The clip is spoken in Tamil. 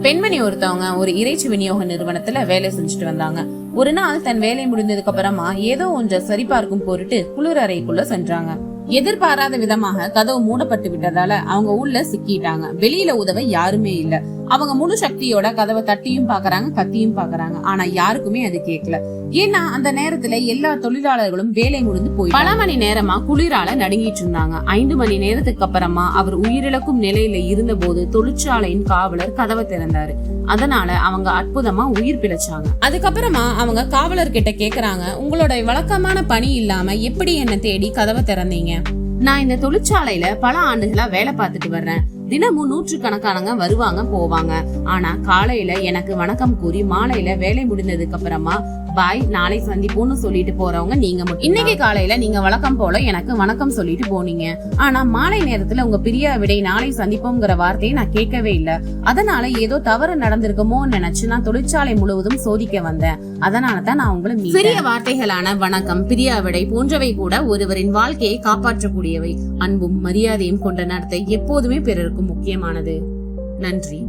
பெண்மணி ஒருத்தவங்க ஒரு இறைச்சி விநியோக நிறுவனத்துல வேலை செஞ்சுட்டு வந்தாங்க. ஒரு நாள் தன் வேலை முடிந்ததுக்கு அப்புறமா ஏதோ ஒன்றை சரிபார்க்கும் பொருட்டு குளிர் அறைக்குள்ள சென்றாங்க. எதிர்பாராத விதமாக கதவு மூடப்பட்டு விட்டதால அவங்க உள்ள சிக்கிட்டாங்க. வெளியில உதவ யாருமே இல்ல. அவங்க முழு சக்தியோட கதவை தட்டியும் பாக்குறாங்க, கத்தியும் பாக்குறாங்க. ஆனா யாருக்குமே அது கேட்கல. ஏன்னா அந்த நேரத்துல எல்லா தொழிலாளர்களும் வேலை முடிந்து போய் பல மணி நேரமா குளிரால நடுங்கிட்டு இருந்தாங்க. 5 மணி நேரத்துக்கு அப்புறமா அவர் உயிரிழக்கும் நிலையில இருந்த போது தொழிற்சாலையின் காவலர் கதவை திறந்தாரு. அதனால அவங்க அற்புதமா உயிர் பிழைச்சாங்க. அதுக்கப்புறமா அவங்க காவலர் கிட்ட கேக்குறாங்க, உங்களோட வழக்கமான பணி இல்லாம எப்படி என்ன தேடி கதவை திறந்தீங்க? நான் இந்த தொழிற்சாலையில பல ஆண்டுகளா வேலை பார்த்துட்டு வர்றேன். தினமும் 100கணக்கானவங்க வருவாங்க போவாங்க. ஆனா காலையில எனக்கு வணக்கம் கூறி மாலையில வேலை முடிந்ததுக்கு அப்புறமா பாய் நாளை சந்திப்போம்னு சொல்லிட்டு போறவங்க நீங்க மட்டும். இன்னைக்கு காலையில நீங்க வழக்கம் போல எனக்கு வணக்கம் சொல்லிட்டு போனீங்க. ஆனா மாலை நேரத்துல உங்க பிரியா விடை நாளை சந்திப்போம்ங்கிற வார்த்தையை நான் கேட்கவே இல்ல. அதனால ஏதோ தவறு நடந்திருக்குமோ நினைச்சு நான் தொழிற்சாலை முழுவதும் சோதிக்க வந்தேன். அதனாலதான் நான் உங்களை சிறிய வார்த்தைகளான வணக்கம், பிரியா விடை போன்றவை கூட ஒருவரின் வாழ்க்கையை காப்பாற்றக்கூடியவை. அன்பும் மரியாதையும் கொண்ட நடத்தை எப்போதுமே பிறருக்கு முக்கியமானது. நன்றி.